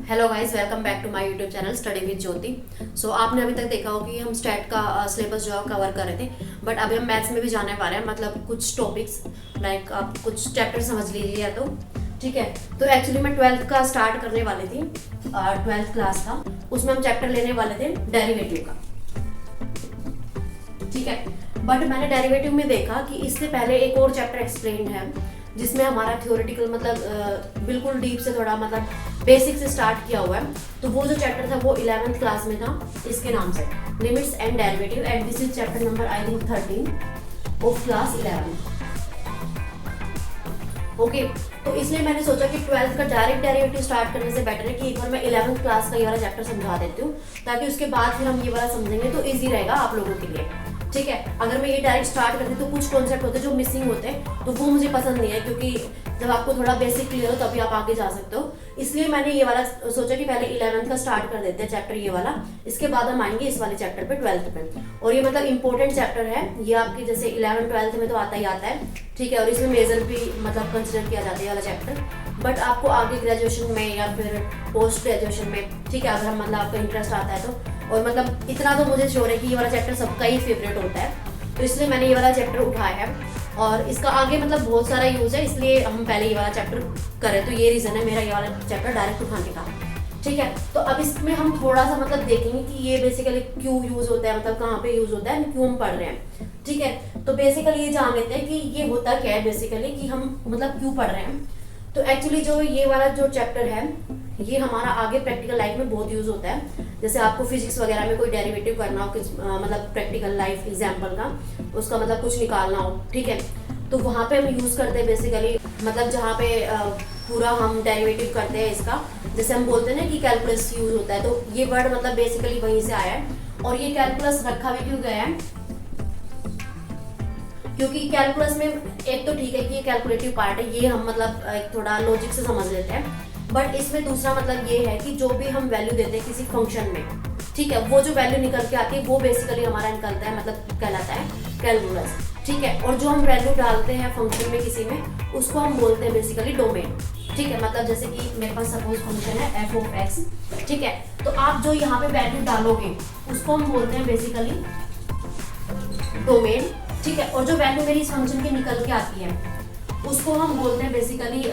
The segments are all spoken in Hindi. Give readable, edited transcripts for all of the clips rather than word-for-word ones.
Hello guys, welcome back to my YouTube channel study with Jyoti. So आपने अभी तक देखा हो कि हम स्टैट का सिलेबस जो कवर कर रहे थे, बट अभी हम मैथ्स में भी जाने वाले हैं। मतलब कुछ टॉपिक्स लाइक आप कुछ चैप्टर समझ लीजिए या तो ठीक है। तो एक्चुअली मैं 12th का स्टार्ट करने वाली थी, 12th क्लास का। उसमें हम चैप्टर लेने वाले थे डेरिवेटिव का, ठीक है। बट मैंने डेरिवेटिव में देखा कि इससे पहले एक और चैप्टर एक्सप्लेन है जिसमें हमारा थ्योरेटिकल मतलब बिल्कुल डीप से थोड़ा मतलब बेसिक से स्टार्ट किया हुआ है। तो वो जो चैप्टर था वो 11th क्लास में था इसके नाम से, limits and derivative, and this is chapter number I think 13 of class 11। Okay, तो इसलिए मैंने सोचा कि 12th का डायरेक्ट डेरिवेटिव स्टार्ट करने से बेटर है कि एक बार मैं 11th क्लास का ये वाला चैप्टर समझा देती हूँ, ताकि उसके बाद फिर हम ये वाला समझेंगे तो ईजी रहेगा आप लोगों के लिए, ठीक है। अगर मैं ये डायरेक्ट स्टार्ट करती तो कुछ कॉन्सेप्ट होते जो मिसिंग होते तो वो मुझे पसंद नहीं है, क्योंकि जब आपको थोड़ा बेसिक क्लियर हो तभी आप आगे जा सकते हो। इसलिए मैंने ये वाला सोचा कि पहले 11th का स्टार्ट कर देते हैं चैप्टर ये वाला, इसके बाद हम आएंगे इस वाले चैप्टर पे 12th पे। और ये मतलब इंपॉर्टेंट चैप्टर है ये, आपके जैसे 11th 12th में तो आता ही आता है, ठीक है। और इसमें मेजर भी मतलब कंसिडर किया जाता है ये वाला चैप्टर, बट आपको आगे ग्रेजुएशन में या फिर पोस्ट ग्रेजुएशन में, ठीक है, अगर हम मतलब आपका इंटरेस्ट आता है तो। और मतलब इतना तो मुझे श्योर है कि ये वाला चैप्टर सबका ही फेवरेट होता है, तो इसलिए मैंने ये वाला चैप्टर उठाया है। और इसका आगे मतलब बहुत सारा यूज है, इसलिए हम पहले ये वाला चैप्टर करें, तो ये रीजन है मेरा ये वाला चैप्टर डायरेक्ट उठाने का, ठीक है। तो अब इसमें हम थोड़ा सा मतलब देखेंगे कि ये बेसिकली क्यों यूज होता है, मतलब कहाँ पे यूज होता है, क्यों हम पढ़ रहे हैं, ठीक है। तो बेसिकली ये जान लेते हैं कि ये होता क्या है बेसिकली, कि हम मतलब क्यों पढ़ रहे हैं। तो एक्चुअली जो ये वाला जो चैप्टर है ये हमारा आगे प्रैक्टिकल लाइफ में बहुत यूज होता है। जैसे आपको फिजिक्स वगैरह में कोई डेरिवेटिव करना हो, मतलब प्रैक्टिकल लाइफ एग्जांपल का, उसका मतलब कुछ निकालना हो, ठीक है, तो वहाँ पे हम यूज करते हैं बेसिकली, मतलब जहाँ पे पूरा हम डेरिवेटिव करते हैं इसका। जैसे हम बोलते हैं ना कि कैलकुलस यूज होता है, तो ये वर्ड मतलब बेसिकली वहीं से आया है। और ये कैलकुलस रखा भी क्यों गया है, क्योंकि कैलकुलस में एक तो ठीक है कि ये कैलकुलेटिव पार्ट है, ये हम मतलब थोड़ा लॉजिक से समझ लेते हैं, बट इसमें दूसरा मतलब ये है कि जो भी हम वैल्यू देते हैं किसी फंक्शन में, ठीक है, वो जो वैल्यू निकल के आती है वो बेसिकली हमारा निकलता है, मतलब कहलाता है कैलकुलस, ठीक है। और जो हम वैल्यू डालते हैं फंक्शन में किसी में, उसको हम बोलते हैं बेसिकली डोमेन, ठीक है। मतलब जैसे कि मेरे पास सपोज फंक्शन है f ऑफ x, ठीक है, तो आप जो यहाँ पे वैल्यू डालोगे उसको हम बोलते हैं बेसिकली डोमेन, ठीक है। और जो वैल्यू मेरी इस फंक्शन की निकल के आती है उसको हम बोलते हैं बेसिकली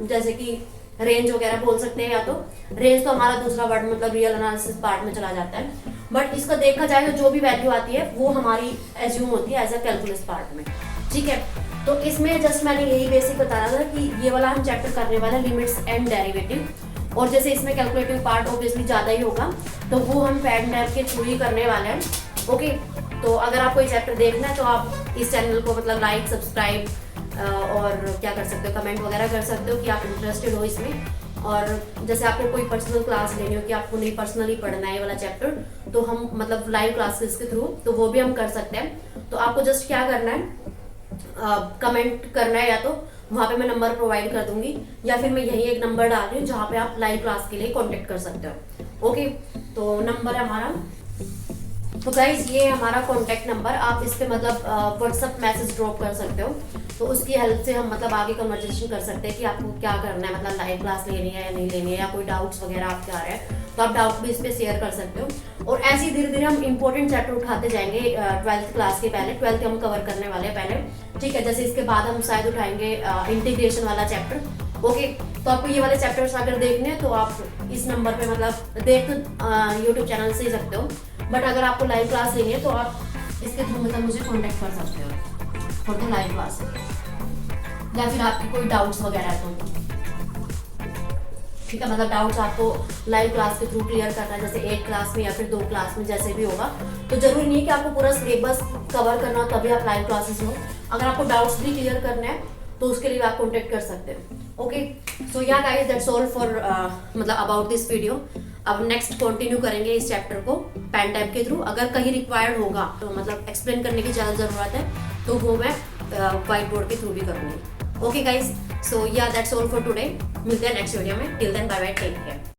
जैसे कि रेंज वगैरह बोल सकते हैं, या तो रेंज तो हमारा दूसरा वर्ड मतलब रियल एनालिसिस पार्ट में चला जाता है। बट इसका देखा जाए तो जो भी वैल्यू आती है वो हमारी एज्यूम होती है एज अ कैलकुलस पार्ट में, ठीक है। तो इसमें जस्ट मैंने यही बेसिक बताया था कि ये वाला हम चैप्टर करने वाले हैं लिमिट्स एंड डेरिवेटिव। और जैसे इसमें कैलकुलेटिव पार्ट ऑब्वियसली ज़्यादा ही होगा, तो वो हम पैड टैब के थ्रू ही करने वाले हैं, ओके। तो अगर आपको ये चैप्टर देखना है तो आप इस चैनल को मतलब लाइक सब्सक्राइब और क्या कर सकते हो, कमेंट वगैरह कर सकते हो कि आप इंटरेस्टेड हो इसमें। और जैसे आपको कोई पर्सनल क्लास लेनी हो कि आपको नहीं पर्सनली पढ़ना है ये वाला चैप्टर, तो हम मतलब लाइव क्लासेस के थ्रू तो वो भी हम कर सकते हैं। तो आपको जस्ट क्या करना है, कमेंट करना है, या तो वहाँ पे मैं नंबर प्रोवाइड कर दूंगी, या फिर मैं यही एक नंबर डाल रही हूँ जहाँ पे आप लाइव क्लास के लिए कॉन्टेक्ट कर सकते हो, ओके। तो नंबर है हमारा, तो गाइज ये हमारा कॉन्टैक्ट नंबर, आप इस पे मतलब व्हाट्सअप मैसेज ड्रॉप कर सकते हो, तो उसकी हेल्प से हम मतलब आगे कन्वर्सेशन कर सकते हैं कि आपको क्या करना है, मतलब लाइव क्लास लेनी है या नहीं लेनी है, या कोई डाउट्स वगैरह आपके आ रहे हैं तो आप डाउट भी इस पे शेयर कर सकते हो। और ऐसे ही धीरे धीरे हम इंपॉर्टेंट चैप्टर उठाते जाएंगे 12th क्लास के पहले, 12th हम कवर करने वाले हैं पहले, ठीक है। जैसे इसके बाद हम शायद उठाएंगे इंटीग्रेशन वाला चैप्टर, ओके। तो आपको ये वाले चैप्टर्स अगर देखने हैं तो आप इस नंबर पे मतलब देख यूट्यूब चैनल से ही सकते हो, बट अगर आपको लाइव क्लास लेनी है तो आप इसके थ्रू मतलब मुझे कांटेक्ट कर सकते हो फॉर द लाइव क्लास, या फिर आपकी कोई डाउट्स वगैरह है तो, ठीक है। मतलब डाउट्स आपको लाइव क्लास के थ्रू क्लियर करना है, जैसे एक क्लास में या फिर 2 क्लास में, जैसे भी होगा। तो जरूरी नहीं है कि आपको पूरा सिलेबस कवर करना हो तभी आप लाइव क्लासेस हो, अगर आपको डाउट्स भी क्लियर करना है तो उसके लिए आप कॉन्टेक्ट कर सकते हो, ओके। सो या गाइस दैट्स ऑल फॉर मतलब अबाउट दिस वीडियो। अब नेक्स्ट कंटिन्यू करेंगे इस चैप्टर को पेन टैब के थ्रू। अगर कहीं रिक्वायर्ड होगा तो मतलब एक्सप्लेन करने की ज़्यादा ज़रूरत है तो वो मैं व्हाइट बोर्ड के थ्रू भी करूँगी, ओके गाइज। सो या दैट्स ऑल फॉर टुडे, मिलते हैं नेक्स्ट वीडियो में, till then bye bye, take care.